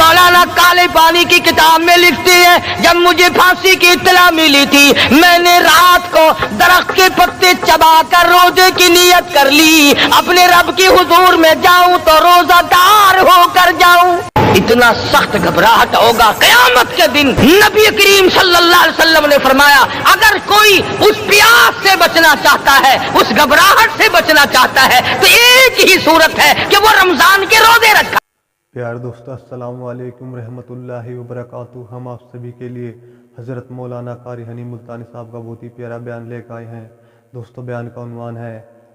مولانا کالے پانی کی کتاب میں لکھتے ہیں جب مجھے پھانسی کی اطلاع ملی تھی میں نے رات کو درخت کے پتے چبا کر روزے کی نیت کر لی اپنے رب کی حضور میں جاؤں تو روزہ دار ہو کر جاؤں۔ اتنا سخت گھبراہٹ ہوگا قیامت کے دن۔ نبی کریم صلی اللہ علیہ وسلم نے فرمایا اگر کوئی اس پیاس سے بچنا چاہتا ہے اس گھبراہٹ سے بچنا چاہتا ہے تو ایک ہی صورت ہے کہ وہ رمضان کے روزے رکھا۔ پیار دوستو السلام علیکم رحمۃ اللہ وبرکاتہ۔ ہم آپ سبھی کے لیے حضرت مولانا قاری حنی ملتانی صاحب کا بہت ہی پیارا بیان لے کر آئے ہیں۔ دوستو بیان کا عنوان ہے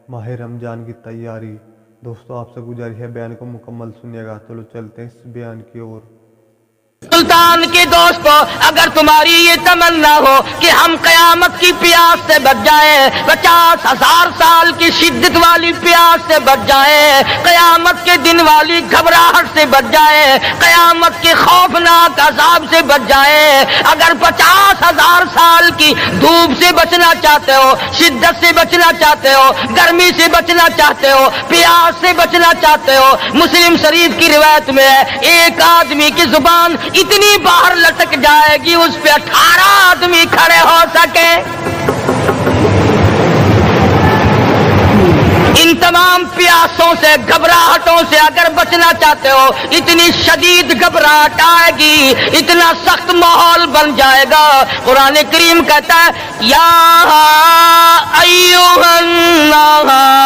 ماہ رمضان کی تیاری۔ دوستو آپ سے گزارش ہے بیان کو مکمل سنیے گا۔ چلو چلتے ہیں اس بیان کی اور۔ سلطان کے دوستو اگر تمہاری یہ تمنا ہو کہ ہم قیامت کی پیاس سے بچ جائیں 50,000 سال کی شدت والی پیاس سے بچ جائیں قیامت کے دن والی گھبراہٹ سے بچ جائیں قیامت کے خوفناک عذاب سے بچ جائیں اگر 50,000 سال کی دھوپ سے بچنا چاہتے ہو شدت سے بچنا چاہتے ہو گرمی سے بچنا چاہتے ہو پیاس سے بچنا چاہتے ہو مسلم شریف کی روایت میں ہے ایک آدمی کی زبان اتنی باہر لٹک جائے گی اس پہ 18 آدمی کھڑے ہو سکے۔ ان تمام پیاسوں سے گھبراہٹوں سے اگر بچنا چاہتے ہو اتنی شدید گھبراہٹ آئے گی اتنا سخت ماحول بن جائے گا۔ قرآن کریم کہتا ہے یا ایھا الناس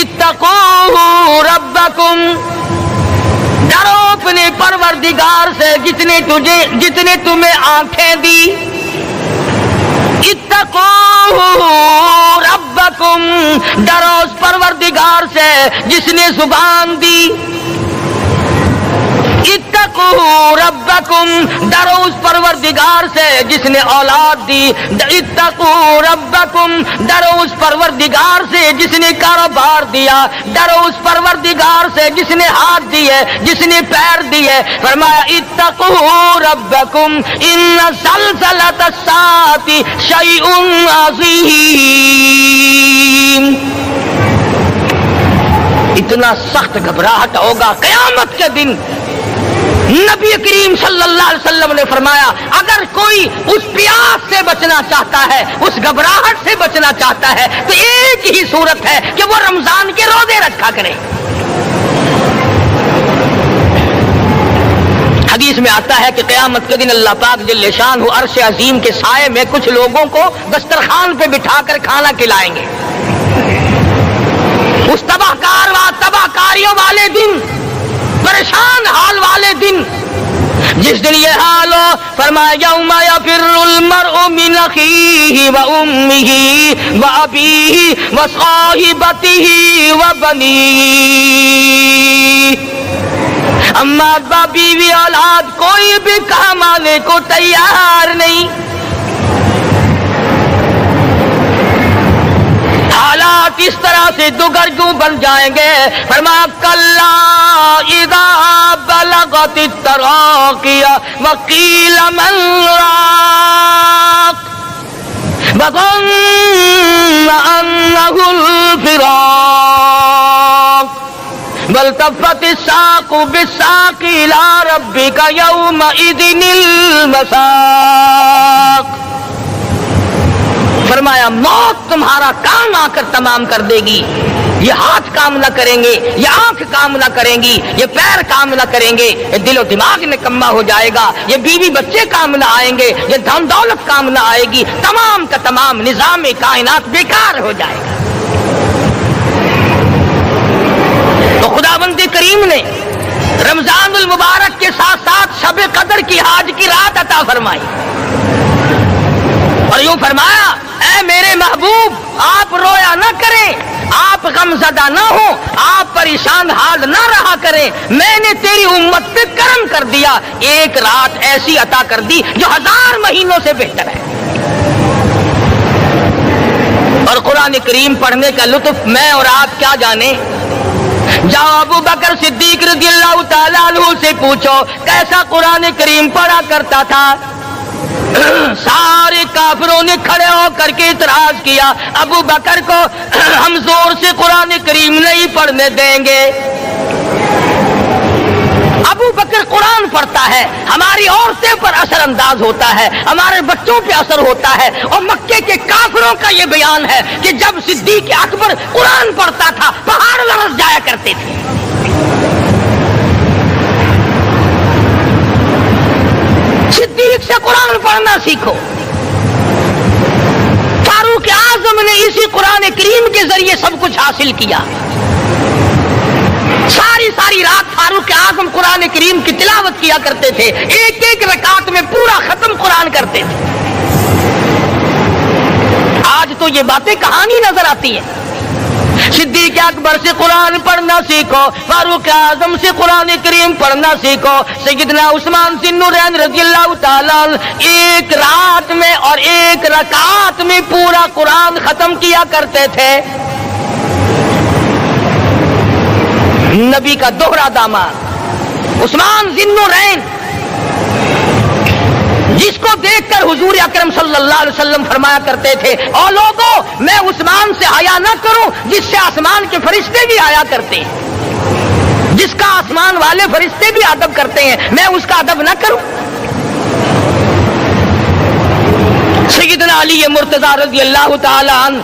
اتقوا ربکم، ڈرو اپنے پروردگار سے جتنے تمہیں آنکھیں دی۔ اتقوا ربکم، ڈرو اس پروردگار سے جس نے زبان دی۔ اتقوا ربکم، ڈرو اس پروردگار سے جس نے اولاد دی۔ اتقوا ربکم، ڈرو اس پروردگار سے جس نے کاروبار دیا۔ ڈرو اس پروردگار سے جس نے ہاتھ دیے جس نے پیر دیے۔ فرمایا اتقوا ربکم ان زلزلۃ الساعۃ شیء عظیم۔ اتنا سخت گھبراہٹ ہوگا قیامت کے دن۔ نبی کریم صلی اللہ علیہ وسلم نے فرمایا اگر کوئی اس پیاس سے بچنا چاہتا ہے اس گھبراہٹ سے بچنا چاہتا ہے تو ایک ہی صورت ہے کہ وہ رمضان کے روزے رکھا کرے۔ حدیث میں آتا ہے کہ قیامت کے دن اللہ پاک جل شانہ عرش عظیم کے سائے میں کچھ لوگوں کو دسترخوان پہ بٹھا کر کھانا کھلائیں گے۔ اس تباہ کاریوں والے دن پریشان حال والے دن جس دن یہ حال ہو فرمایا یوم یفر المرء من اخیہ و امہ و ابیہ و صاحبتہ و بنیہ، اما ابا بیوی اولاد کوئی بھی کام آنے کو تیار نہیں۔ حالات اس طرح سے دگرگوں بن جائیں گے۔ فرمایا کلا اذا بلغت التراقی وقیل من راق وظن انہ الفراق والتفت الساق بالساق الى ربک یومئذ المساق۔ فرمایا موت تمہارا کام آ کر تمام کر دے گی۔ یہ ہاتھ کام نہ کریں گے یہ آنکھ کام نہ کریں گی یہ پیر کام نہ کریں گے یہ دل و دماغ نکما ہو جائے گا یہ بیوی بچے کام نہ آئیں گے یہ دھن دولت کام نہ آئے گی تمام کا تمام نظام کائنات بیکار ہو جائے گا۔ تو خداوند کریم نے رمضان المبارک کے ساتھ ساتھ شب قدر کی حاج کی رات عطا فرمائی اور یوں فرمایا اے میرے محبوب آپ رویا نہ کریں آپ غم زدہ نہ ہو آپ پریشان حال نہ رہا کریں میں نے تیری امت پہ کرم کر دیا ایک رات ایسی عطا کر دی جو 1000 مہینوں سے بہتر ہے۔ اور قرآن کریم پڑھنے کا لطف میں اور آپ کیا جانے۔ جاؤ ابو بکر صدیق رضی اللہ تعالیٰ عنہ سے پوچھو کیسا قرآن کریم پڑھا کرتا تھا۔ سارے کافروں نے کھڑے ہو کر کے اعتراض کیا ابو بکر کو ہم زور سے قرآن کریم نہیں پڑھنے دیں گے۔ ہے، ہماری عورتیں پر اثر انداز ہوتا ہے، ہمارے بچوں پہ اثر ہوتا ہے. اور مکے کے کافروں کا یہ بیان ہے کہ جب صدیق اکبر قرآن پڑھتا تھا پہاڑ لرز جایا کرتے تھے. صدیق سے قرآن پڑھنا سیکھو. فاروق اعظم نے اسی قرآن کریم کے ذریعے سب کچھ حاصل کیا. ساری رات فاروق اعظم قرآن کریم کی تلاوت کیا کرتے تھے، ایک ایک رکعت میں پورا ختم قرآن کرتے تھے. آج تو یہ باتیں کہانی نظر آتی ہیں. صدیق اکبر سے قرآن پڑھنا سیکھو، فاروق اعظم سے قرآن کریم پڑھنا سیکھو. سیدنا عثمان ذی النورین رضی اللہ تعالیٰ ایک رات میں اور ایک رکعت میں پورا قرآن ختم کیا کرتے تھے. نبی کا دوہرا داماد عثمان ذی النورین، جس کو دیکھ کر حضور اکرم صلی اللہ علیہ وسلم فرمایا کرتے تھے او لوگوں میں عثمان سے حیا نہ کروں جس سے آسمان کے فرشتے بھی حیا کرتے ہیں، جس کا آسمان والے فرشتے بھی ادب کرتے ہیں، میں اس کا ادب نہ کروں. سیدنا علی مرتضی رضی اللہ تعالی عنہ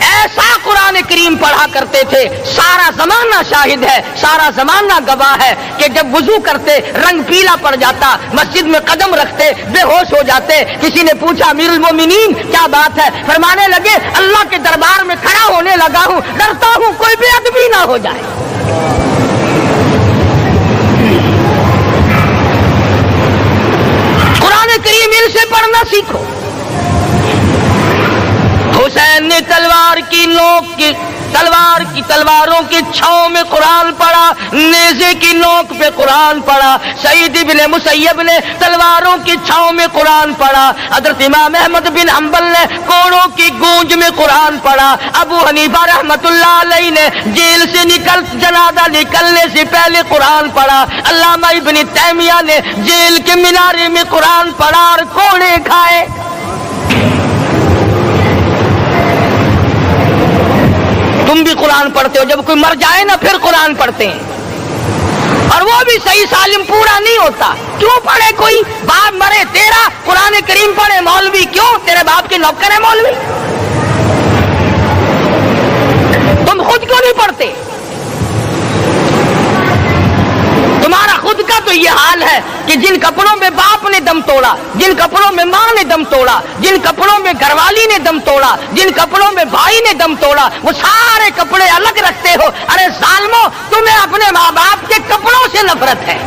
ایسا قرآن کریم پڑھا کرتے تھے، سارا زمانہ شاہد ہے، سارا زمانہ گواہ ہے کہ جب وضو کرتے رنگ پیلا پڑ جاتا، مسجد میں قدم رکھتے بے ہوش ہو جاتے. کسی نے پوچھا امیر المومنین کیا بات ہے؟ فرمانے لگے اللہ کے دربار میں کھڑا ہونے لگا ہوں، ڈرتا ہوں کوئی بے ادبی نہ ہو جائے. قرآن کریم ان سے پڑھنا سیکھو. حسین نے تلواروں کی چھاؤں میں قرآن پڑھا، نیزے کی نوک پہ قرآن پڑھا. سعید بن مسیب نے تلواروں کی چھاؤں میں قرآن پڑھا. حضرت امام احمد بن حنبل نے کوڑوں کی گونج میں قرآن پڑھا. ابو حنیفہ رحمت اللہ علیہ نے جیل سے جنازہ نکلنے سے پہلے قرآن پڑھا. علامہ ابن تیمیہ نے جیل کے مینارے میں قرآن پڑھا اور کوڑے کھائے. تم بھی قرآن پڑھتے ہو، جب کوئی مر جائے نا پھر قرآن پڑھتے ہیں، اور وہ بھی صحیح سالم پورا نہیں ہوتا. کیوں پڑھے؟ کوئی باپ مرے تیرا قرآن کریم پڑھے مولوی، کیوں؟ تیرے باپ کے نوکر ہے مولوی. تم خود کیوں نہیں پڑھتے؟ تمہارا خود کا تو یہ حال ہے کہ جن کپڑوں میں باپ نے دم توڑا، جن کپڑوں میں ماں نے دم توڑا، جن کپڑوں میں گھر والی نے دم توڑا، جن کپڑوں میں بھائی نے دم توڑا، وہ سارے کپڑے الگ رکھتے ہو. ارے ظالمو، تمہیں اپنے ماں باپ کے کپڑوں سے نفرت ہے.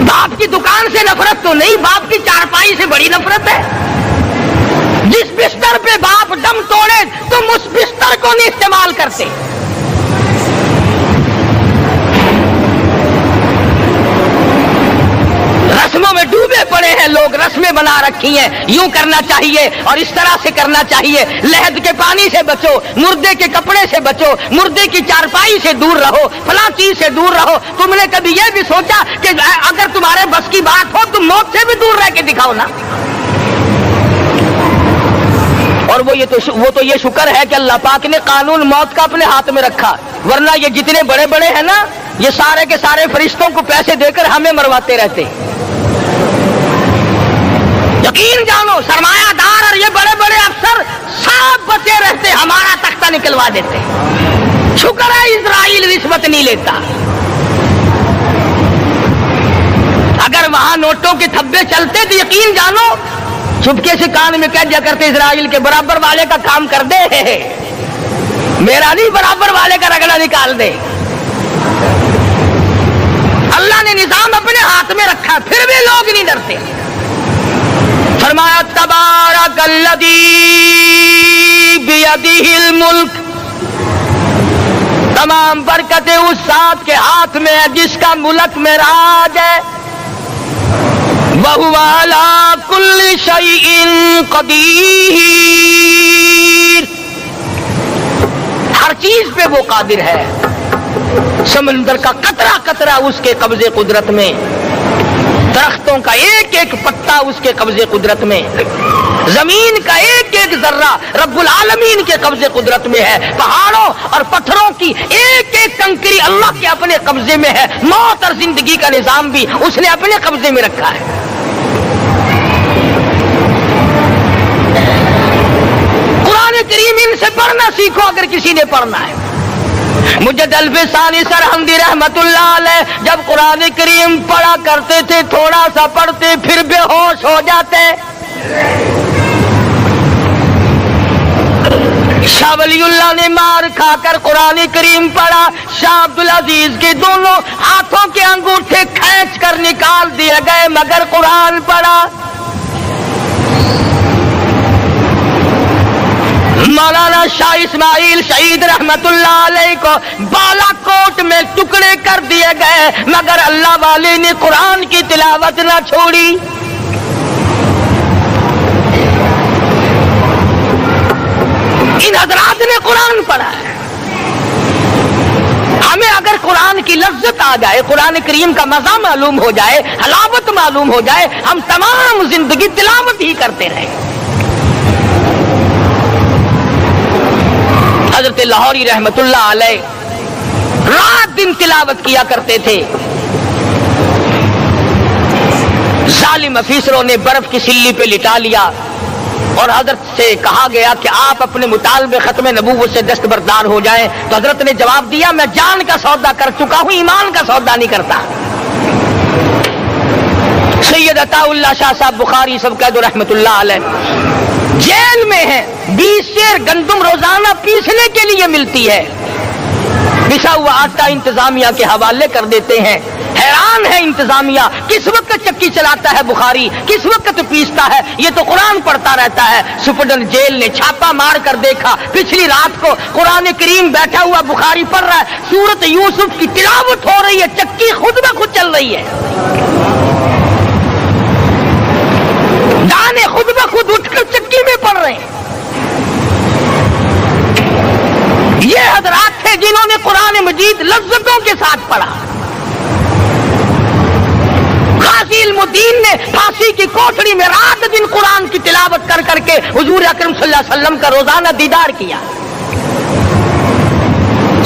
باپ کی دکان سے نفرت تو نہیں، باپ کی چارپائی سے بڑی نفرت ہے. جس بستر پہ باپ دم توڑے تم اس بستر کو نہیں استعمال کرتے. رسموں میں ڈوبے پڑے ہیں لوگ، رسمیں بنا رکھی ہیں، یوں کرنا چاہیے اور اس طرح سے کرنا چاہیے. لہد کے پانی سے بچو، مردے کے کپڑے سے بچو، مردے کی چارپائی سے دور رہو، فلاں چیز سے دور رہو. تم نے کبھی یہ بھی سوچا کہ اگر تمہارے بس کی بات ہو تم موت سے بھی دور رہ کے دکھاؤ نا. اور وہ تو یہ شکر ہے کہ اللہ پاک نے قانون موت کا اپنے ہاتھ میں رکھا، ورنہ یہ جتنے بڑے بڑے ہیں نا یہ سارے کے سارے فرشتوں کو پیسے دے کر ہمیں مرواتے رہتے. یقین جانو سرمایہ دار اور یہ بڑے بڑے افسر سب بچے رہتے، ہمارا تختہ نکلوا دیتے. شکر ہے اسرائیل رشوت نہیں لیتا. اگر وہاں نوٹوں کے تھبے چلتے تو یقین جانو چپکے سے کان میں کہہ دیا کرتے اسرائیل کے برابر والے کا کام کر دے، میرا نہیں برابر والے کا رگڑا نکال دے. اللہ نے نظام اپنے ہاتھ میں رکھا پھر بھی لوگ نہیں ڈرتے. فرمایا تبارک الذی بیدہ الملک، تمام برکتیں اس ذات کے ہاتھ میں ہے جس کا ملک میں راج ہے. وَهُوَ عَلَى كُلِّ شَيْءٍ قَدِيرٌ، ہر چیز پہ وہ قادر ہے. سمندر کا قطرہ قطرہ اس کے قبضے قدرت میں. درختوں کا ایک ایک پتا اس کے قبضے قدرت میں، زمین کا ایک ایک ذرہ رب العالمین کے قبضے قدرت میں ہے، پہاڑوں اور پتھروں کی ایک ایک کنکری اللہ کے اپنے قبضے میں ہے، موت اور زندگی کا نظام بھی اس نے اپنے قبضے میں رکھا ہے۔ قرآن کریم ان سے پڑھنا سیکھو اگر کسی نے پڑھنا ہے۔ مجد الفسانی سرہندی رحمت اللہ علیہ جب قرآن کریم پڑھا کرتے تھے، تھوڑا سا پڑھتے پھر بے ہوش ہو جاتے۔ شاہ ولی اللہ نے مار کھا کر قرآن کریم پڑھا، شاہ عبدالعزیز کے دونوں ہاتھوں کے انگوٹھے کھینچ کر نکال دیے گئے، مگر قرآن پڑھا۔ مولانا شاہ اسماعیل شہید رحمت اللہ علیہ کو بالا کوٹ میں ٹکڑے کر دیے گئے، مگر اللہ والے نے قرآن کی تلاوت نہ چھوڑی۔ ان حضرات نے قرآن پڑھا ہے۔ ہمیں اگر قرآن کی لذت آ جائے، قرآن کریم کا مزہ معلوم ہو جائے، حلاوت معلوم ہو جائے، ہم تمام زندگی تلاوت ہی کرتے رہیں۔ حضرت لاہوری رحمت اللہ علیہ رات دن تلاوت کیا کرتے تھے۔ ظالم افیسروں نے برف کی سلی پہ لٹا لیا اور حضرت سے کہا گیا کہ آپ اپنے مطالبے ختم نبوت سے دستبردار ہو جائیں، تو حضرت نے جواب دیا میں جان کا سودا کر چکا ہوں، ایمان کا سودا نہیں کرتا۔ سید عطا اللہ شاہ صاحب بخاری سب کہہ دو رحمت اللہ علیہ جیل میں ہیں، 20 سیر گندم روزانہ پیسنے کے لیے ملتی ہے، پسا ہوا آٹا انتظامیہ کے حوالے کر دیتے ہیں۔ حیران ہے انتظامیہ، کس وقت چکی چلاتا ہے بخاری، کس وقت پیستا ہے، یہ تو قرآن پڑھتا رہتا ہے۔ سپرڈنٹ جیل نے چھاپا مار کر دیکھا، پچھلی رات کو قرآن کریم بیٹھا ہوا بخاری پڑھ رہا ہے، سورت یوسف کی تلاوت ہو رہی ہے، چکی خود بخود چل رہی ہے، دانے خود بخود اٹھ کر چکی میں پڑھ رہے ہیں۔ یہ حضرات تھے جنہوں نے قرآن مجید لذتوں کے ساتھ پڑھا۔ غازی علم الدین نے پھانسی کی کوٹڑی میں رات دن قرآن کی تلاوت کر کر کے حضور اکرم صلی اللہ علیہ وسلم کا روزانہ دیدار کیا۔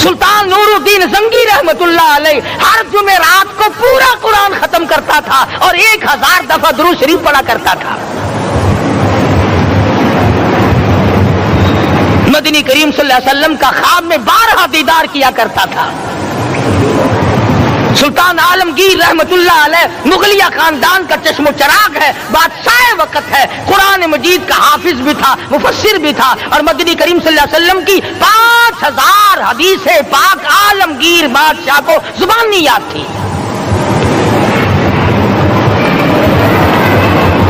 سلطان نور الدین زنگی رحمت اللہ علیہ ہر جمعرات کو پورا قرآن ختم کرتا تھا اور 1000 دفعہ درود شریف پڑھا کرتا تھا۔ مدنی کریم صلی اللہ علیہ وسلم کا خواب میں 12 دیدار کیا کرتا تھا۔ سلطان عالمگیر رحمت اللہ علیہ مغلیہ خاندان کا چشم و چراغ ہے، بادشاہ وقت ہے، قرآن مجید کا حافظ بھی تھا، مفسر بھی تھا، اور مدنی کریم صلی اللہ علیہ وسلم کی 5000 حدیث پاک عالمگیر بادشاہ کو زبانی یاد تھی۔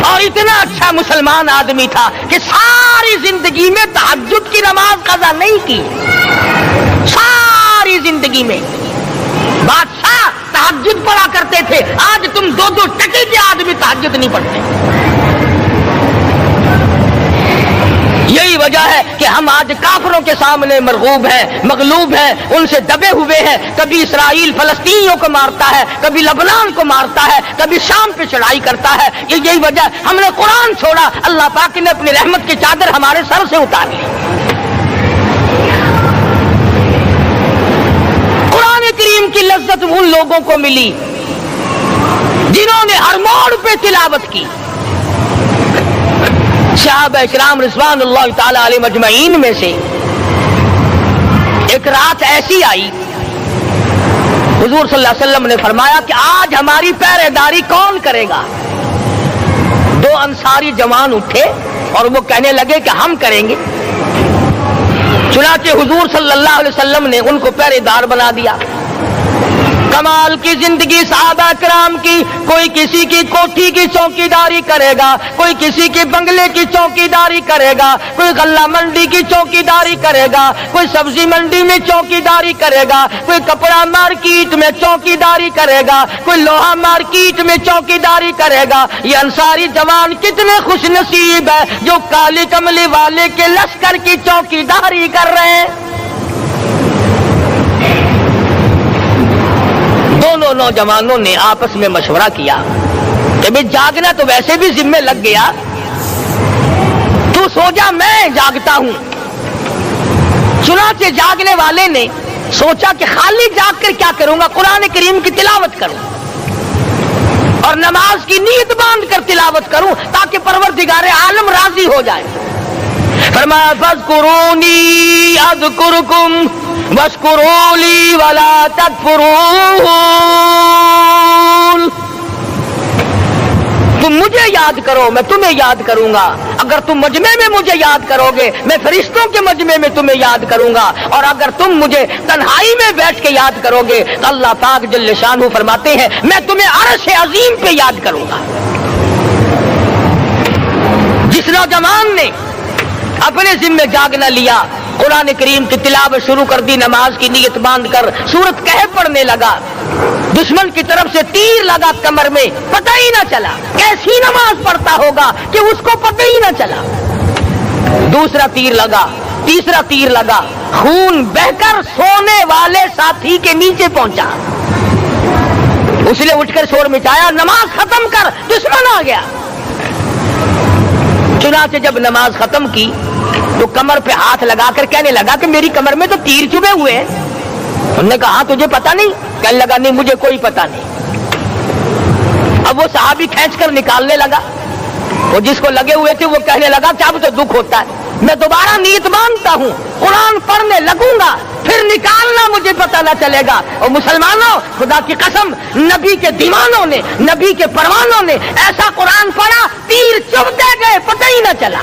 اور اتنا اچھا مسلمان آدمی تھا کہ ساری زندگی میں تہجد کی نماز قضا نہیں کی، ساری زندگی میں۔ بادشاہ تہجد پڑھا کرتے تھے، آج تم 2 ٹکے کے آدمی تہجد نہیں پڑھتے۔ یہی وجہ ہے کہ ہم آج کافروں کے سامنے مرغوب ہیں، مغلوب ہیں، ان سے دبے ہوئے ہیں۔ کبھی اسرائیل فلسطینیوں کو مارتا ہے، کبھی لبنان کو مارتا ہے، کبھی شام پہ چڑھائی کرتا ہے۔ یہی وجہ، ہم نے قرآن چھوڑا، اللہ پاک نے اپنی رحمت کی چادر ہمارے سر سے اتاری۔ قرآن کریم کی لذت ان لوگوں کو ملی جنہوں نے ہر موڑ پہ تلاوت کی۔ صحابہ اکرام رضوان اللہ تعالی علیہ مجمعین میں سے ایک رات ایسی آئی، حضور صلی اللہ علیہ وسلم نے فرمایا کہ آج ہماری پہرے داری کون کرے گا؟ 2 انصاری جوان اٹھے اور وہ کہنے لگے کہ ہم کریں گے۔ چنانچہ حضور صلی اللہ علیہ وسلم نے ان کو پہرے دار بنا دیا۔ کمال کی زندگی صحابہ کرام کی، کوئی کسی کی کوٹھی کی چوکی داری کرے گا، کوئی کسی کے بنگلے کی چوکی داری کرے گا، کوئی غلہ منڈی کی چوکی داری کرے گا، کوئی سبزی منڈی میں چوکی داری کرے گا، کوئی کپڑا مارکیٹ میں چوکی داری کرے گا، کوئی لوہا مارکیٹ میں چوکی داری کرے گا۔ یہ انصاری جوان کتنے خوش نصیب ہے جو کالی کملی والے کے لشکر کی چوکی داری کر رہے ہیں۔ دونوں نوجوانوں نے آپس میں مشورہ کیا، کہ میں جاگنا تو ویسے بھی ذمہ لگ گیا، تو سو جا میں جاگتا ہوں۔ چنانچہ جاگنے والے نے سوچا کہ خالی جاگ کر کیا کروں گا، قرآن کریم کی تلاوت کروں اور نماز کی نیت باندھ کر تلاوت کروں تاکہ پروردگار عالم راضی ہو جائے۔ فرمایا فاذکرونی اذکرکم واشکروا لی ولا تکفرون، تم مجھے یاد کرو میں تمہیں یاد کروں گا، اگر تم مجمع میں مجھے یاد کرو گے میں فرشتوں کے مجمع میں تمہیں یاد کروں گا، اور اگر تم مجھے تنہائی میں بیٹھ کے یاد کرو گے تو اللہ پاک جل شانہ فرماتے ہیں میں تمہیں عرش عظیم پہ یاد کروں گا۔ جس نوجوان نے اپنے ذمہ جاگنا لیا، قرآن کریم کی تلاوت شروع کر دی، نماز کی نیت باندھ کر سورت کہف پڑھنے لگا، دشمن کی طرف سے تیر لگا کمر میں، پتہ ہی نہ چلا کیسی نماز پڑھتا ہوگا کہ اس کو پتہ ہی نہ چلا۔ دوسرا تیر لگا، تیسرا تیر لگا، خون بہ کر سونے والے ساتھی کے نیچے پہنچا، اس نے اٹھ کر شور مچایا نماز ختم کر دشمن آ گیا۔ چنانچہ جب نماز ختم کی تو کمر پہ ہاتھ لگا کر کہنے لگا کہ میری کمر میں تو تیر چبھے ہوئے ہیں۔ انہوں نے کہا تجھے پتا نہیں؟ کہنے لگا نہیں مجھے کوئی پتا نہیں۔ اب وہ صحابی کھینچ کر نکالنے لگا، وہ جس کو لگے ہوئے تھے وہ کہنے لگا کہ اب تو دکھ ہوتا ہے، میں دوبارہ نیت باندھتا ہوں، قرآن پڑھنے لگوں گا، پھر نکالنا مجھے پتہ نہ چلے گا۔ اور مسلمانوں خدا کی قسم نبی کے دیوانوں نے، نبی کے پروانوں نے ایسا قرآن پڑھا تیر چبھتے گئے پتہ ہی نہ چلا۔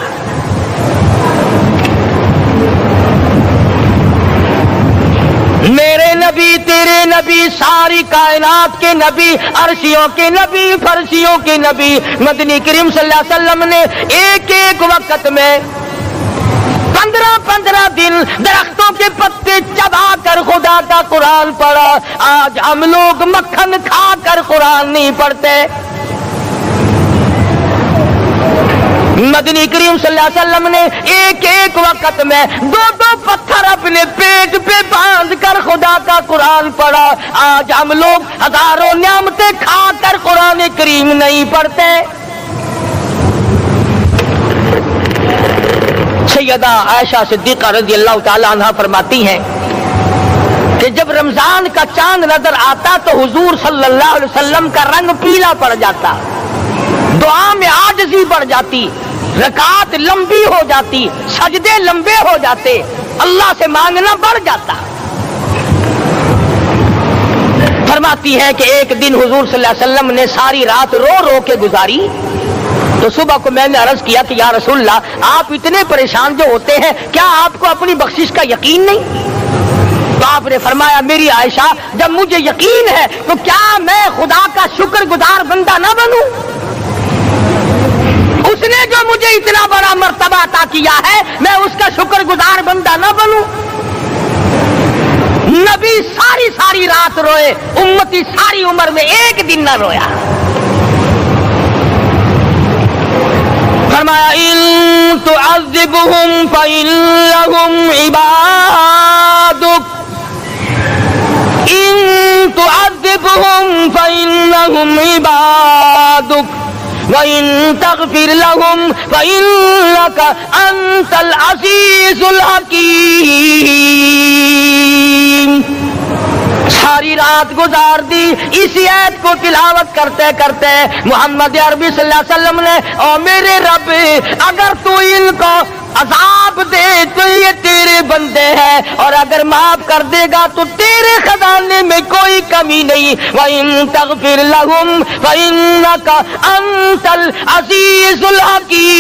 میرے نبی تیرے نبی ساری کائنات کے نبی، عرشیوں کے نبی فرشیوں کے نبی مدنی کریم صلی اللہ علیہ وسلم نے ایک ایک وقت میں 15 دن درختوں کے پتے چبا کر خدا کا قرآن پڑھا۔ آج ہم لوگ مکھن کھا کر قرآن نہیں پڑھتے۔ مدنی کریم صلی اللہ علیہ وسلم نے ایک ایک وقت میں 2 پتھر اپنے پیٹ پہ باندھ کر خدا کا قرآن پڑھا۔ آج ہم لوگ ہزاروں نعمتیں کھا کر قرآن کریم نہیں پڑھتے۔ سیدہ عائشہ صدیقہ رضی اللہ تعالی عنہا فرماتی ہیں کہ جب رمضان کا چاند نظر آتا تو حضور صلی اللہ علیہ وسلم کا رنگ پیلا پڑ جاتا، دعا میں عاجزی بڑھ جاتی، رکعت لمبی ہو جاتی، سجدے لمبے ہو جاتے، اللہ سے مانگنا بڑھ جاتا۔ فرماتی ہے کہ ایک دن حضور صلی اللہ علیہ وسلم نے ساری رات رو رو کے گزاری، تو صبح کو میں نے عرض کیا کہ یا رسول اللہ آپ اتنے پریشان جو ہوتے ہیں کیا آپ کو اپنی بخشش کا یقین نہیں؟ تو آپ نے فرمایا میری عائشہ جب مجھے یقین ہے تو کیا میں خدا کا شکر گزار بندہ نہ بنوں؟ اس نے جو مجھے اتنا بڑا مرتبہ عطا کیا ہے میں اس کا شکر گزار بندہ نہ بنوں؟ نبی ساری رات روئے، امتی ساری عمر میں ایک دن نہ رویا۔ فرمایا ان تعذبهم فإنهم عبادك، ان تعذبهم فإنهم عبادك وَإِن تَغْفِرْ لَهُمْ فَإِنَّكَ أَنْتَ الْعَزِيزُ الْحَكِيمُ۔ ساری رات گزار دی اسی آیت کو تلاوت کرتے کرتے محمد عربی صلی اللہ علیہ وسلم نے او میرے رب اگر تو ان کو عذاب دے تو یہ تیرے بندے ہیں اور اگر معاف کر دے گا تو تیرے خزانے میں کوئی کمی نہیں۔ وَإِن تَغْفِرْ لَهُمْ فَإِنَّكَ أَنْتَ الْعَزِيزُ الْحَكِيمُ۔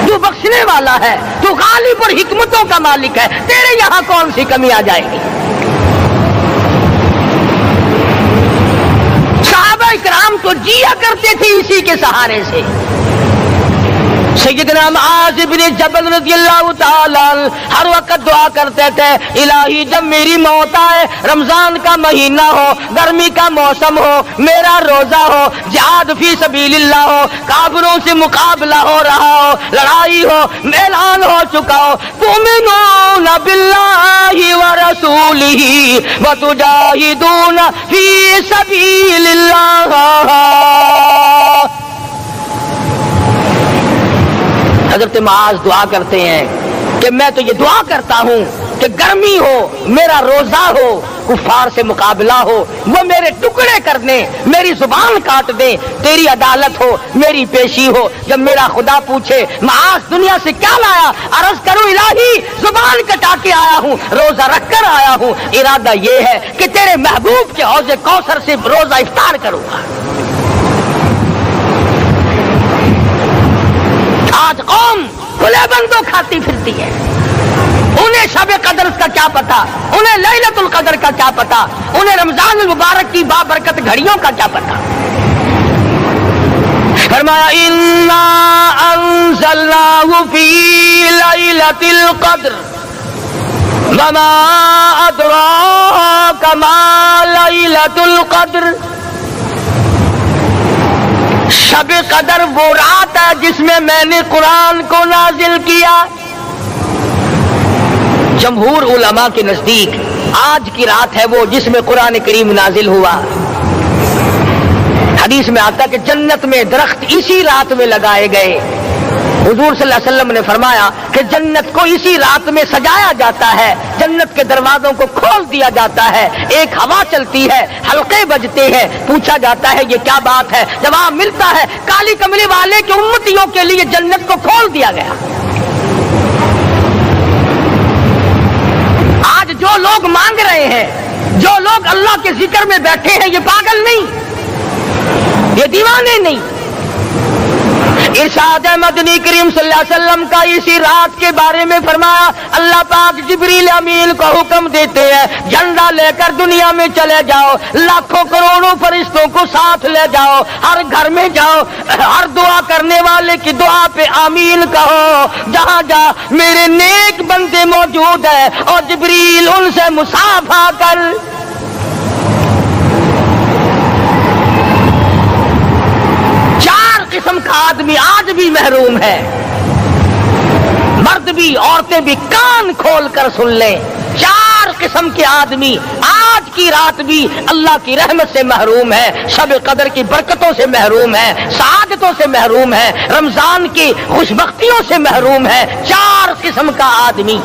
تو بخشنے والا ہے، تو غالب اور حکمتوں کا مالک ہے، تیرے یہاں کون سی کمی آ جائے گی؟ صحابہ کرام تو جیا کرتے تھے اسی کے سہارے سے۔ سیدنا معاذ بن جبل رضی اللہ تعالیٰ ہر وقت دعا کرتے تھے، الہی جب میری موت آئے، رمضان کا مہینہ ہو، گرمی کا موسم ہو، میرا روزہ ہو، جہاد فی سبیل اللہ ہو، کافروں سے مقابلہ ہو رہا ہو، لڑائی ہو، اعلان ہو چکا ہو، تؤمنون باللہ ورسولہ وتجاہدون فی سبیل اللہ۔ حضرت معاذ دعا کرتے ہیں کہ میں تو یہ دعا کرتا ہوں کہ گرمی ہو، میرا روزہ ہو، کفار سے مقابلہ ہو، وہ میرے ٹکڑے کر دیں، میری زبان کاٹ دیں، تیری عدالت ہو، میری پیشی ہو، جب میرا خدا پوچھے معاذ دنیا سے کیا لایا، عرض کروں الہی زبان کٹا کے آیا ہوں، روزہ رکھ کر آیا ہوں، ارادہ یہ ہے کہ تیرے محبوب کے حوض کوثر سے روزہ افطار کروں گا۔ آج قوم کھلے بندوں کھاتی پھرتی ہے، انہیں شب قدر کا کیا پتا، انہیں لیلۃ القدر کا کیا پتا، انہیں رمضان المبارک کی بابرکت گھڑیوں کا کیا پتا۔ فرمایا انا انزلناہ فی لیلۃ القدر وما ادراک ما لیلۃ القدر۔ شب قدر وہ رات ہے جس میں نے قرآن کو نازل کیا۔ جمہور علماء کے نزدیک آج کی رات ہے وہ جس میں قرآن کریم نازل ہوا۔ حدیث میں آتا ہے کہ جنت میں درخت اسی رات میں لگائے گئے۔ حضور صلی اللہ علیہ وسلم نے فرمایا کہ جنت کو اسی رات میں سجایا جاتا ہے، جنت کے دروازوں کو کھول دیا جاتا ہے، ایک ہوا چلتی ہے، حلقے بجتے ہیں، پوچھا جاتا ہے یہ کیا بات ہے، جواب ملتا ہے کالی کملی والے کے امتیوں کے لیے جنت کو کھول دیا گیا۔ آج جو لوگ مانگ رہے ہیں، جو لوگ اللہ کے ذکر میں بیٹھے ہیں، یہ پاگل نہیں، یہ دیوانے نہیں۔ ارشاد مدنی کریم صلی اللہ علیہ وسلم کا اسی رات کے بارے میں فرمایا، اللہ پاک جبریل امین کو حکم دیتے ہیں جھنڈا لے کر دنیا میں چلے جاؤ، لاکھوں کروڑوں فرشتوں کو ساتھ لے جاؤ، ہر گھر میں جاؤ، ہر دعا کرنے والے کی دعا پہ آمین کہو، جہاں جا میرے نیک بندے موجود ہیں، اور جبریل ان سے مصافحہ کر۔ قسم کا آدمی آج بھی محروم ہے، مرد بھی عورتیں بھی کان کھول کر سن لیں، 4 قسم کے آدمی آج کی رات بھی اللہ کی رحمت سے محروم ہے، شب قدر کی برکتوں سے محروم ہے، سعادتوں سے محروم ہے، رمضان کی خوشبختیوں سے محروم ہے۔ 4 قسم کا آدمی۔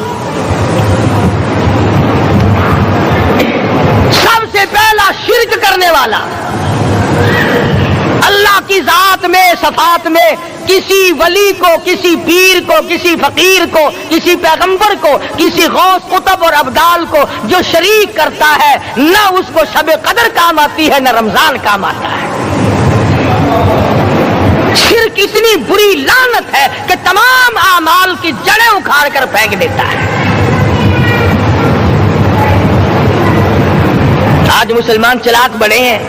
سب سے پہلا شرک کرنے والا، اللہ کی ذات میں صفات میں کسی ولی کو، کسی پیر کو، کسی فقیر کو، کسی پیغمبر کو، کسی غوث قطب اور ابدال کو جو شریک کرتا ہے، نہ اس کو شب قدر کام آتی ہے، نہ رمضان کام آتا ہے۔ شرک اتنی بری لعنت ہے کہ تمام اعمال کی جڑیں اکھاڑ کر پھینک دیتا ہے۔ آج مسلمان چلاک بڑے ہیں،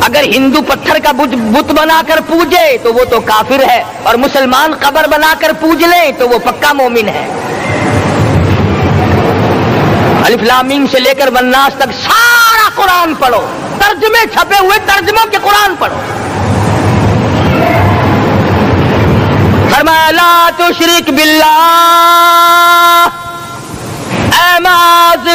اگر ہندو پتھر کا بت بنا کر پوجے تو وہ تو کافر ہے، اور مسلمان قبر بنا کر پوج لیں تو وہ پکا مومن ہے۔ الف لام میم سے لے کر والناس تک سارا قرآن پڑھو، ترجمے چھپے ہوئے ترجموں کے قرآن پڑھو۔ فرمایا لا تشرک باللہ، اے معاذ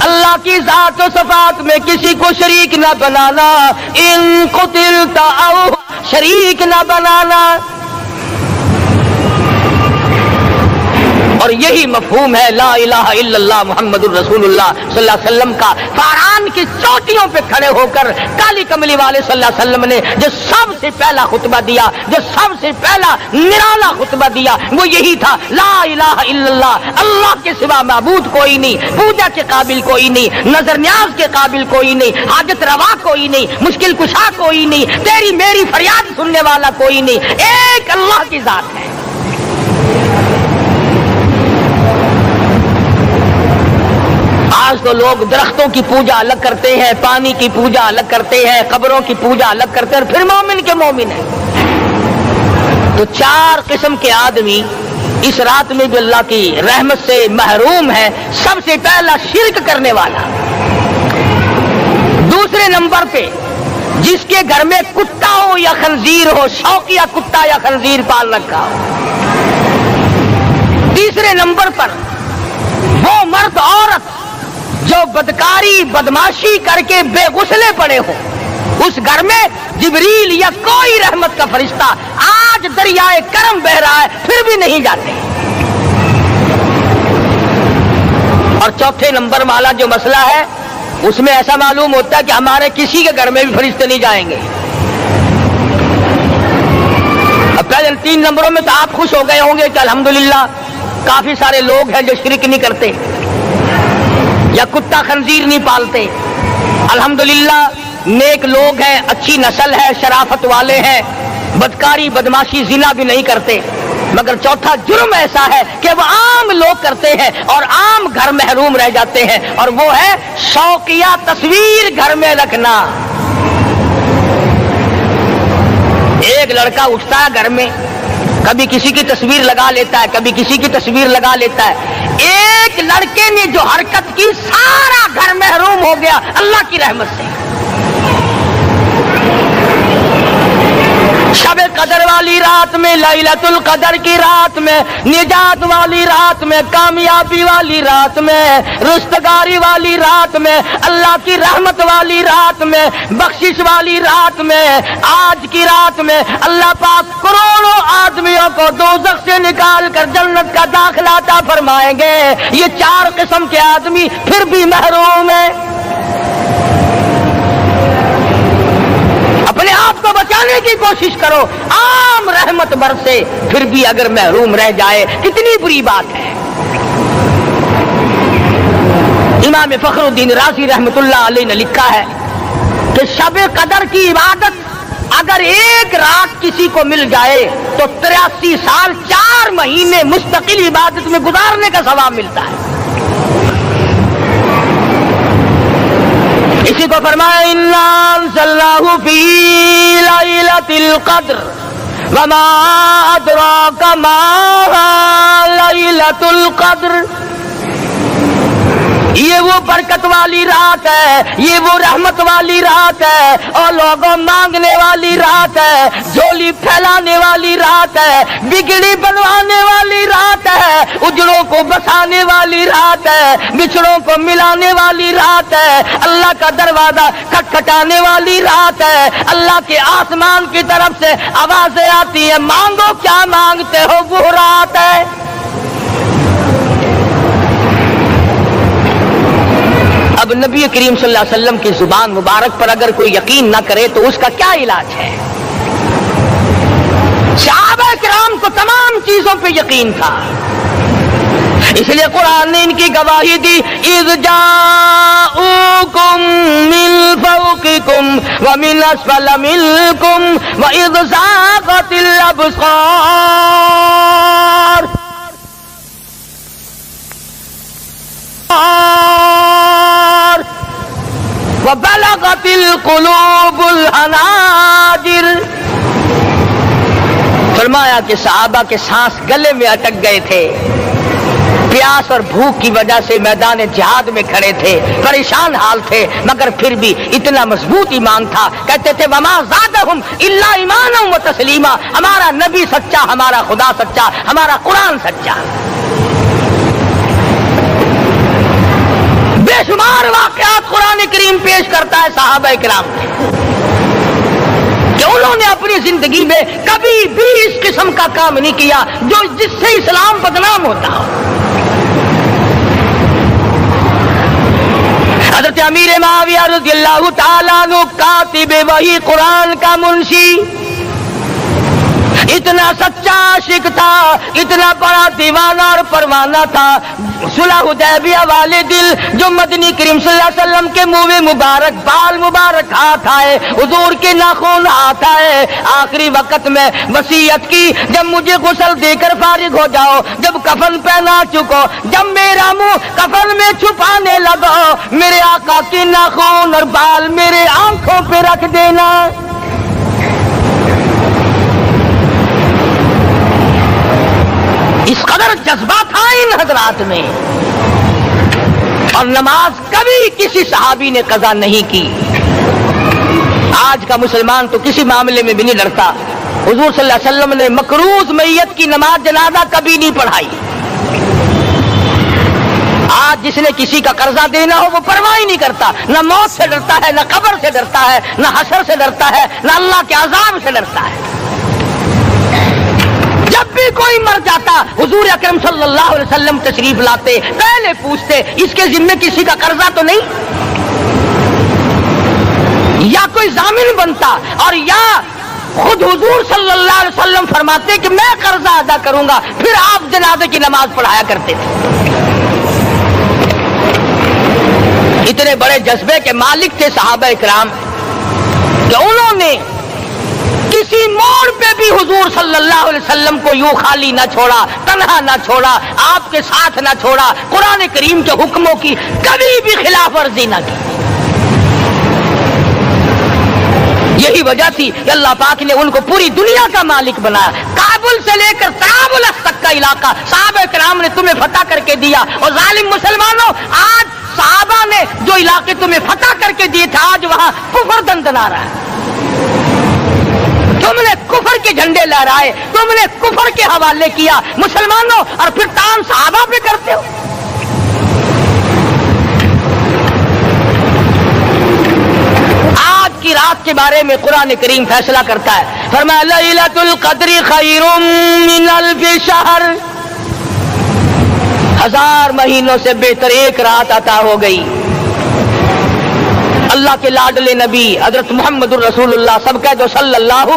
اللہ کی ذات و صفات میں کسی کو شریک نہ بنانا، ان قتلت او شریک نہ بنانا۔ اور یہی مفہوم ہے لا الہ الا اللہ محمد الرسول اللہ صلی اللہ علیہ وسلم کا۔ فاران کی چوٹیوں پہ کھڑے ہو کر کالی کملی والے صلی اللہ علیہ وسلم نے جو سب سے پہلا خطبہ دیا، جو سب سے پہلا نرالا خطبہ دیا، وہ یہی تھا لا الہ الا اللہ، اللہ کے سوا معبود کوئی نہیں، پوجا کے قابل کوئی نہیں، نظر نیاز کے قابل کوئی نہیں، حاجت روا کوئی نہیں، مشکل کشا کوئی نہیں، تیری میری فریاد سننے والا کوئی نہیں، ایک اللہ کی ذات ہے۔ آج تو لوگ درختوں کی پوجا الگ کرتے ہیں، پانی کی پوجا الگ کرتے ہیں، قبروں کی پوجا الگ کرتے ہیں، پھر مومن کے مومن ہیں۔ تو 4 قسم کے آدمی اس رات میں جو اللہ کی رحمت سے محروم ہے. سب سے پہلا شرک کرنے والا. دوسرے نمبر پہ جس کے گھر میں کتا ہو یا خنزیر ہو, شوقیہ کتا یا خنزیر پال رکھا ہو. تیسرے نمبر پر وہ مرد عورت جو بدکاری بدماشی کر کے بے غسلے پڑے ہو, اس گھر میں جبریل یا کوئی رحمت کا فرشتہ آج دریائے کرم بہ رہا ہے پھر بھی نہیں جاتے. اور چوتھے نمبر والا جو مسئلہ ہے اس میں ایسا معلوم ہوتا ہے کہ ہمارے کسی کے گھر میں بھی فرشتے نہیں جائیں گے. اب پہلے 3 نمبروں میں تو آپ خوش ہو گئے ہوں گے کہ الحمدللہ کافی سارے لوگ ہیں جو شرک نہیں کرتے یا کتا خنزیر نہیں پالتے. الحمدللہ نیک لوگ ہیں, اچھی نسل ہے, شرافت والے ہیں, بدکاری بدماشی زنا بھی نہیں کرتے. مگر چوتھا جرم ایسا ہے کہ وہ عام لوگ کرتے ہیں اور عام گھر محروم رہ جاتے ہیں, اور وہ ہے شوقیہ تصویر گھر میں رکھنا. ایک لڑکا اٹھتا ہے گھر میں, کبھی کسی کی تصویر لگا لیتا ہے, کبھی کسی کی تصویر لگا لیتا ہے. ایک لڑکے نے جو حرکت کی سارا گھر محروم ہو گیا اللہ کی رحمت سے. شب قدر والی رات میں, لیلۃ القدر کی رات میں, نجات والی رات میں, کامیابی والی رات میں, رستگاری والی رات میں, اللہ کی رحمت والی رات میں, بخشش والی رات میں, آج کی رات میں اللہ پاک کروڑوں آدمیوں کو دوزخ سے نکال کر جنت کا داخلہ عطا فرمائیں گے. یہ 4 قسم کے آدمی پھر بھی محروم ہیں. اپنے آپ کو بچانے کی کوشش کرو. عام رحمت برسے پھر بھی اگر محروم رہ جائے کتنی بری بات ہے. امام فخر الدین رازی رحمت اللہ علیہ نے لکھا ہے کہ شب قدر کی عبادت اگر ایک رات کسی کو مل جائے تو 83 سال 4 مہینے مستقل عبادت میں گزارنے کا ثواب ملتا ہے. اسی کو فرمایا اِنَّا أَنزَلْنَاهُ فِي لَيْلَةِ الْقَدْرِ وَمَا أَدْرَاكَ مَا لَيْلَةُ الْقَدْرِ. یہ وہ برکت والی رات ہے, یہ وہ رحمت والی رات ہے, اور لوگوں مانگنے والی رات ہے, جھولی پھیلانے والی رات ہے, بگڑی بنوانے والی رات ہے, اجڑوں کو بسانے والی رات ہے, بچھڑوں کو ملانے والی رات ہے, اللہ کا دروازہ کھٹکھٹانے والی رات ہے. اللہ کے آسمان کی طرف سے آوازیں آتی ہیں, مانگو کیا مانگتے ہو, وہ رات ہے. اب نبی کریم صلی اللہ علیہ وسلم کی زبان مبارک پر اگر کوئی یقین نہ کرے تو اس کا کیا علاج ہے؟ صحابہ کرام کو تمام چیزوں پہ یقین تھا, اس لیے قرآن نے ان کی گواہی دی. اذ جاءوکم من فوقکم ومن اسفل منکم واذ زاغت الابصار وبلغت القلوب الحناجر. فرمایا کہ صحابہ کے سانس گلے میں اٹک گئے تھے, پیاس اور بھوک کی وجہ سے میدان جہاد میں کھڑے تھے, پریشان حال تھے, مگر پھر بھی اتنا مضبوط ایمان تھا. کہتے تھے وما زادہم الا ایمانا و تسلیما, ہمارا نبی سچا, ہمارا خدا سچا, ہمارا قرآن سچا. بے شمار واقعات قرآن کریم پیش کرتا ہے صحابہ کرام کے کہ انہوں نے اپنی زندگی میں کبھی بھی اس قسم کا کام نہیں کیا جو جس سے اسلام بدنام ہوتا ہو. حضرت امیر معاویہ رضی اللہ تعالیٰ عنہ کاتب وحی قرآن کا منشی اتنا سچا عاشق تھا, اتنا بڑا دیوانہ اور پروانہ تھا. صلح حدیبیہ والے دل جو مدنی کریم صلی اللہ علیہ وسلم کے منہ مبارک, بال مبارک ہاتھ آئے, حضور کے ناخن ہاتھ آئے, آخری وقت میں وصیت کی جب مجھے غسل دے کر فارغ ہو جاؤ, جب کفن پہنا چکو, جب میرا منہ کفن میں چھپانے لگو, میرے آقا کے ناخن اور بال میرے آنکھوں پہ رکھ دینا. قدر جذبہ تھا ان حضرات میں، اور نماز کبھی کسی صحابی نے قضا نہیں کی۔ آج کا مسلمان تو کسی معاملے میں بھی نہیں ڈرتا۔ حضور صلی اللہ علیہ وسلم نے مقروض میت کی نماز جنازہ کبھی نہیں پڑھائی۔ آج جس نے کسی کا قرضہ دینا ہو وہ پرواہ ہی نہیں کرتا، نہ موت سے ڈرتا ہے، نہ قبر سے ڈرتا ہے، نہ حشر سے ڈرتا ہے، نہ اللہ کے عذاب سے ڈرتا ہے۔ جب بھی کوئی مر جاتا حضور اکرم صلی اللہ علیہ وسلم تشریف لاتے، پہلے پوچھتے اس کے ذمے کسی کا قرضہ تو نہیں، یا کوئی ضامن بنتا، اور یا خود حضور صلی اللہ علیہ وسلم فرماتے کہ میں قرضہ ادا کروں گا، پھر آپ جنازے کی نماز پڑھایا کرتے تھے۔ اتنے بڑے جذبے کے مالک تھے صحابہ اکرام کہ انہوں نے کسی موڑ پہ بھی حضور صلی اللہ علیہ وسلم کو یوں خالی نہ چھوڑا، تنہا نہ چھوڑا، آپ کے ساتھ نہ چھوڑا، قرآن کریم کے حکموں کی کبھی بھی خلاف ورزی نہ کی۔ یہی وجہ تھی کہ اللہ پاک نے ان کو پوری دنیا کا مالک بنایا۔ کابل سے لے کر طرابلس تک کا علاقہ صحابہ کرام نے تمہیں فتح کر کے دیا، اور ظالم مسلمانوں آج صحابہ نے جو علاقے تمہیں فتح کر کے دیے تھے آج وہاں کفر دندنا رہا ہے۔ تم نے کفر کے جھنڈے لہرائے، تم نے کفر کے حوالے کیا مسلمانوں، اور پھر تان صحابہ پہ کرتے ہو۔ آج کی رات کے بارے میں قرآن کریم فیصلہ کرتا ہے، فرمایا لیلۃ القدر خیر من الف شہر، 1000 مہینوں سے بہتر ایک رات عطا ہو گئی۔ اللہ کے لاڈلے نبی حضرت محمد الرسول اللہ سب کا جو صلی اللہ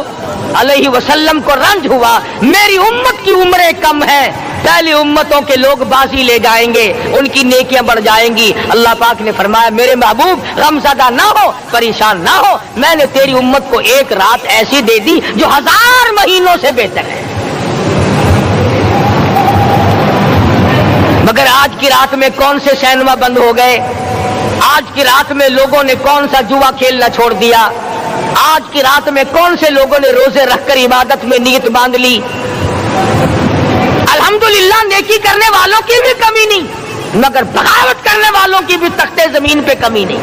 علیہ وسلم کو رنج ہوا، میری امت کی عمریں کم ہیں، پہلی امتوں کے لوگ بازی لے جائیں گے، ان کی نیکیاں بڑھ جائیں گی۔ اللہ پاک نے فرمایا میرے محبوب غمزدہ نہ ہو، پریشان نہ ہو، میں نے تیری امت کو ایک رات ایسی دے دی جو 1000 مہینوں سے بہتر ہے۔ مگر آج کی رات میں کون سے سینما بند ہو گئے، آج کی رات میں لوگوں نے کون سا جوا کھیلنا چھوڑ دیا، آج کی رات میں کون سے لوگوں نے روزے رکھ کر عبادت میں نیت باندھ لی۔ الحمدللہ نیکی کرنے والوں کی بھی کمی نہیں، مگر بغاوت کرنے والوں کی بھی تختے زمین پہ کمی نہیں۔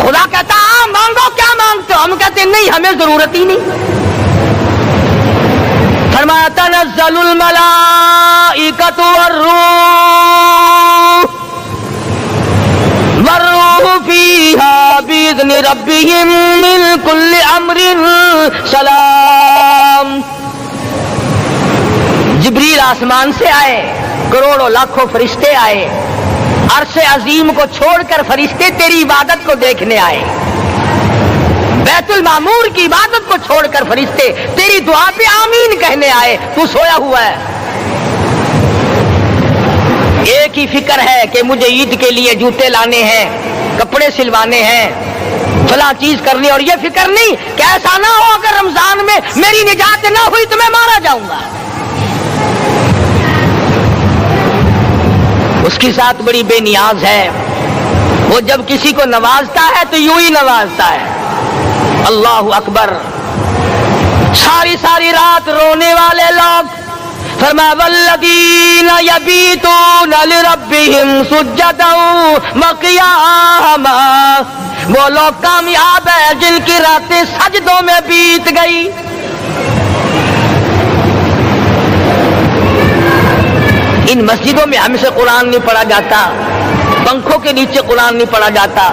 خدا کہتا ہاں مانگو کیا مانگتے ہو، ہم کہتے ہیں نہیں ہمیں ضرورت ہی نہیں۔ فرمایا تنزل الملائکۃ والروح فیہا بإذن ربہم من کل امر سلام۔ جبریل آسمان سے آئے، کروڑوں لاکھوں فرشتے آئے، عرش عظیم کو چھوڑ کر فرشتے تیری عبادت کو دیکھنے آئے، بیت المعمور کی عبادت کو چھوڑ کر فرشتے تیری دعا پہ آمین کہنے آئے، تو سویا ہوا ہے۔ ایک ہی فکر ہے کہ مجھے عید کے لیے جوتے لانے ہیں، کپڑے سلوانے ہیں، فلاں چیز کرنی، اور یہ فکر نہیں کہ ایسا نہ ہو اگر رمضان میں میری نجات نہ ہوئی تو میں مارا جاؤں گا۔ اس کی ذات بڑی بے نیاز ہے، وہ جب کسی کو نوازتا ہے تو یوں ہی نوازتا ہے۔ اللہ اکبر۔ ساری ساری رات رونے والے لوگ، فرمایا والذین یبیتون لربہم سجدا وقیاما، وہ لوگ کامیاب ہیں جن کی راتیں سجدوں میں بیت گئی۔ ان مسجدوں میں ہم سے قرآن نہیں پڑھا جاتا، پنکھوں کے نیچے قرآن نہیں پڑھا جاتا۔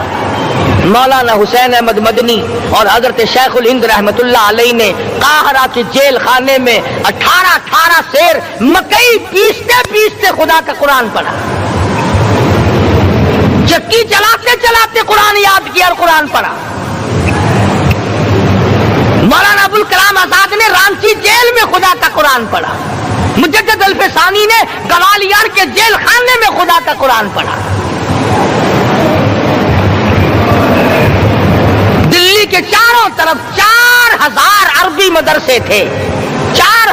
مولانا حسین احمد مدنی اور حضرت شیخ الہند رحمت اللہ علیہ نے قاہرہ کے جیل خانے میں 18 سیر مکئی پیستے پیستے خدا کا قرآن پڑھا، چکی چلاتے چلاتے قرآن یاد کیا اور قرآن پڑھا۔ مولانا ابوالکلام آزاد نے رانچی جیل میں خدا کا قرآن پڑھا، مجدد الفسانی نے گوالیار کے جیل خانے میں خدا کا قرآن پڑھا۔ دلی کے چاروں طرف 4000 عربی مدرسے تھے، 4000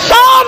100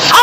100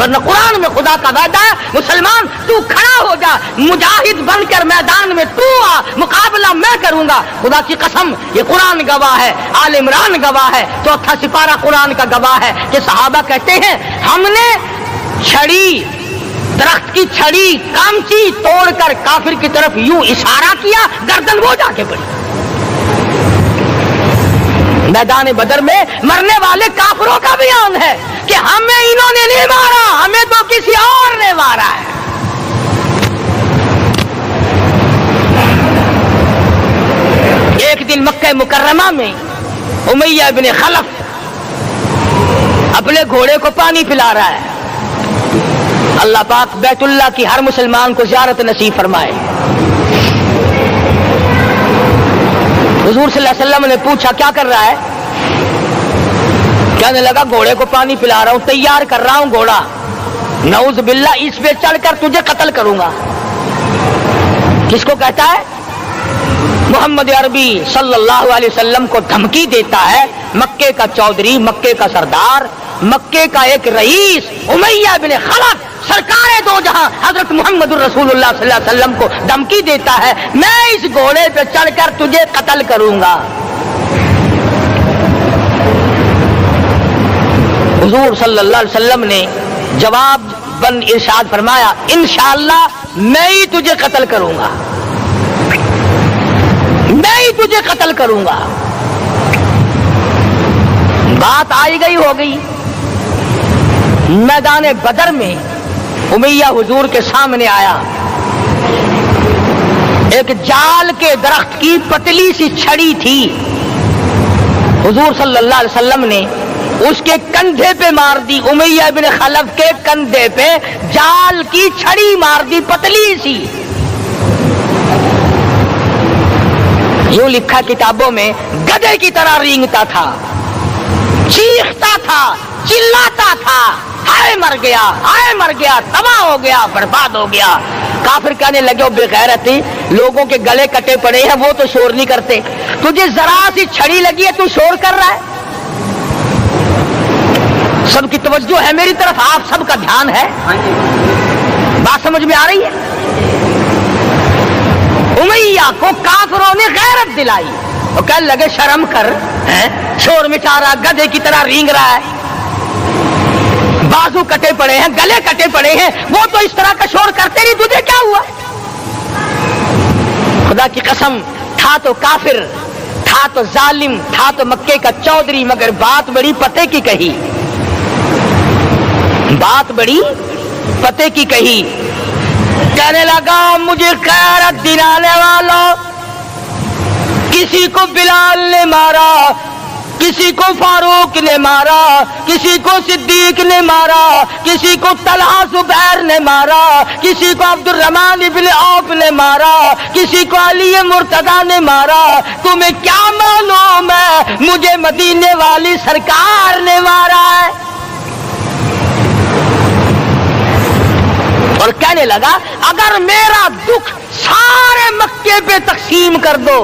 ورنہ قرآن میں خدا کا وعدہ ہے مسلمان تو کھڑا ہو جا، مجاہد بن کر میدان میں تو آ، مقابلہ میں کروں گا۔ خدا کی قسم یہ قرآن گواہ ہے، آل عمران گواہ ہے، چوتھا سپارہ قرآن کا گواہ ہے کہ صحابہ کہتے ہیں ہم نے چھڑی، درخت کی چھڑی کامچی توڑ کر کافر کی طرف یوں اشارہ کیا، گردن وہ جا کے پڑی۔ میدان بدر میں مرنے والے کافروں کا بیان ہے کہ ہمیں انہوں نے نہیں مارا، ہمیں تو کسی اور نے مارا ہے۔ ایک دن مکہ مکرمہ میں امیہ ابن خلف اپنے گھوڑے کو پانی پلا رہا ہے۔ اللہ پاک بیت اللہ کی ہر مسلمان کو زیارت نصیب فرمائے۔ حضور صلی اللہ علیہ وسلم نے پوچھا کیا کر رہا ہے؟ کہنے لگا گھوڑے کو پانی پلا رہا ہوں، تیار کر رہا ہوں گھوڑا، نعوذ باللہ اس پہ چڑھ کر تجھے قتل کروں گا۔ کس کو کہتا ہے؟ محمد عربی صلی اللہ علیہ وسلم کو دھمکی دیتا ہے مکے کا چودھری، مکے کا سردار، مکے کا ایک رئیس امیہ بن خلف سرکار دو جہاں حضرت محمد رسول اللہ صلی اللہ علیہ وسلم کو دھمکی دیتا ہے میں اس گھوڑے پہ چڑھ کر تجھے قتل کروں گا۔ حضور صلی اللہ علیہ وسلم نے جواب بن ارشاد فرمایا انشاءاللہ میں ہی تجھے قتل کروں گا، میں ہی تجھے قتل کروں گا۔ بات آئی گئی ہو گئی۔ میدان بدر میں امیہ حضور کے سامنے آیا، ایک جال کے درخت کی پتلی سی چھڑی تھی، حضور صلی اللہ علیہ وسلم نے اس کے کندھے پہ مار دی، امیہ بن خلف کے کندھے پہ جال کی چھڑی مار دی پتلی سی۔ یوں لکھا کتابوں میں گدھے کی طرح رینگتا تھا، چیختا تھا، چلاتا تھا، ہائے مر گیا، ہائے مر گیا، تباہ ہو گیا، برباد ہو گیا۔ کافر کہنے لگے بے غیرتی، لوگوں کے گلے کٹے پڑے ہیں وہ تو شور نہیں کرتے، تجھے ذرا سی چھڑی لگی ہے تو شور کر رہا ہے۔ سب کی توجہ ہے میری طرف، آپ سب کا دھیان ہے، بات سمجھ میں آ رہی ہے؟ امیہ کو کافروں نے غیرت دلائی، وہ کہنے لگے شرم کر، شور مچا رہا، گدھے کی طرح رینگ رہا ہے، بازو کٹے پڑے ہیں، گلے کٹے پڑے ہیں، وہ تو اس طرح کا شور کرتے نہیں، تجھے کیا ہوا؟ خدا کی قسم تھا تو کافر، تھا تو ظالم، تھا تو مکے کا چودھری، مگر بات بڑی پتے کی کہی، بات بڑی پتے کی کہی۔ کہنے لگا مجھے غیرت دلانے والوں، کسی کو بلال نے مارا، کسی کو فاروق نے مارا، کسی کو صدیق نے مارا، کسی کو طلحہ زبیر نے مارا، کسی کو عبد الرحمن ابن عوف نے مارا، کسی کو علی مرتضیٰ نے مارا، تمہیں کیا معلوم ہے مجھے مدینے والی سرکار نے مارا ہے؟ اور کہنے لگا اگر میرا دکھ سارے مکے پہ تقسیم کر دو،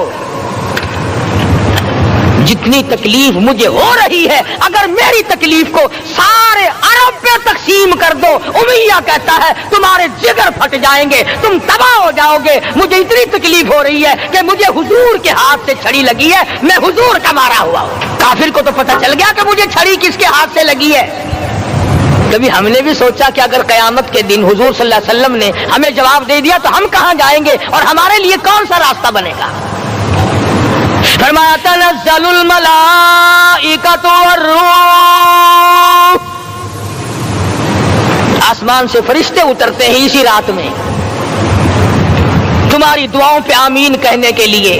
جتنی تکلیف مجھے ہو رہی ہے اگر میری تکلیف کو سارے عرب پہ تقسیم کر دو، امیہ کہتا ہے تمہارے جگر پھٹ جائیں گے، تم تباہ ہو جاؤ گے، مجھے اتنی تکلیف ہو رہی ہے کہ مجھے حضور کے ہاتھ سے چھڑی لگی ہے، میں حضور کا مارا ہوا ہوں۔ کافر کو تو پتہ چل گیا کہ مجھے چھڑی کس کے ہاتھ سے لگی ہے۔ کبھی ہم نے بھی سوچا کہ اگر قیامت کے دن حضور صلی اللہ علیہ وسلم نے ہمیں جواب دے دیا تو ہم کہاں جائیں گے اور ہمارے لیے کون سا راستہ بنے گا؟ فرمایا تنزل الملائکۃ والروح، آسمان سے فرشتے اترتے ہیں اسی رات میں تمہاری دعاؤں پہ آمین کہنے کے لیے،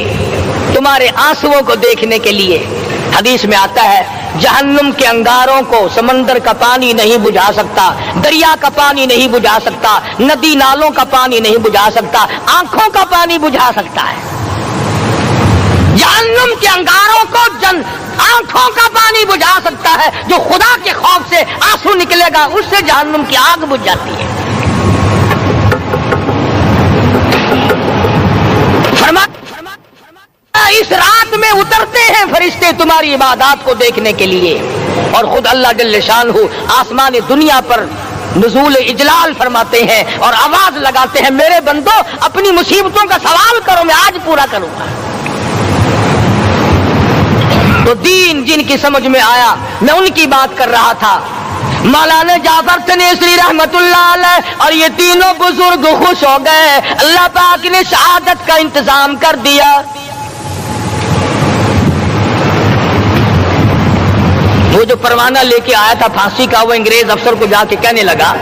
تمہارے آنسوؤں کو دیکھنے کے لیے۔ حدیث میں آتا ہے جہنم کے انگاروں کو سمندر کا پانی نہیں بجھا سکتا، دریا کا پانی نہیں بجھا سکتا، ندی نالوں کا پانی نہیں بجھا سکتا، آنکھوں کا پانی بجھا سکتا ہے۔ جہنم کے انگاروں کو آنکھوں کا پانی بجھا سکتا ہے، جو خدا کے خوف سے آنسو نکلے گا اس سے جہنم کی آگ بجھ جاتی ہے۔ اس رات میں اترتے ہیں فرشتے تمہاری عبادات کو دیکھنے کے لیے، اور خود اللہ جل شانہ آسمان دنیا پر نزول اجلال فرماتے ہیں اور آواز لگاتے ہیں میرے بندو اپنی مصیبتوں کا سوال کرو میں آج پورا کروں گا. تو دین جن کی سمجھ میں آیا میں ان کی بات کر رہا تھا. مولانا جعفر تنیسری رحمت اللہ علیہ اور یہ تینوں بزرگ خوش ہو گئے. اللہ پاک نے شہادت کا انتظام کر دیا. وہ جو پروانہ لے کے آیا تھا پھانسی کا وہ انگریز افسر کو جا کے کہنے لگا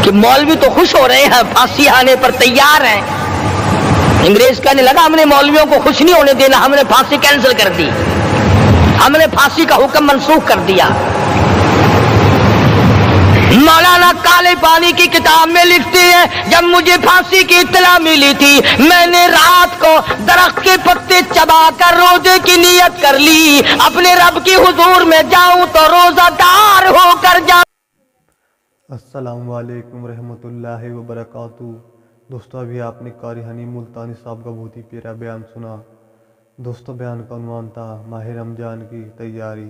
کہ مولوی تو خوش ہو رہے ہیں پھانسی آنے پر تیار ہیں. انگریز کہنے لگا ہم نے مولویوں کو خوش نہیں ہونے دینا, ہم نے پھانسی کینسل کر دی, ہم نے پھانسی کا حکم منسوخ کر دیا. مولانا کالے پانی کی کتاب میں لکھتے ہیں جب مجھے پھانسی کی اطلاع ملی تھی میں نے رات کو درخت کے پتے چبا کر روزے کی نیت کر لی, اپنے رب کی حضور میں جاؤں تو روزہ دار ہو کر جاؤں. السلام علیکم رحمۃ اللہ وبرکاتہ. دوستو ابھی آپ نے قاری حنی ملتانی صاحب کا بہت ہی پیارا بیان سنا. دوستو بیان کا عنوان تھا ماہ رمضان کی تیاری.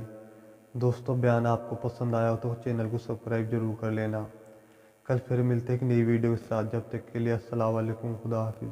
دوستو بیان آپ کو پسند آیا ہو تو چینل کو سبسکرائب ضرور کر لینا. کل پھر ملتے ایک نئی ویڈیو کے ساتھ, جب تک کے لیے السلام علیکم, خدا حافظ.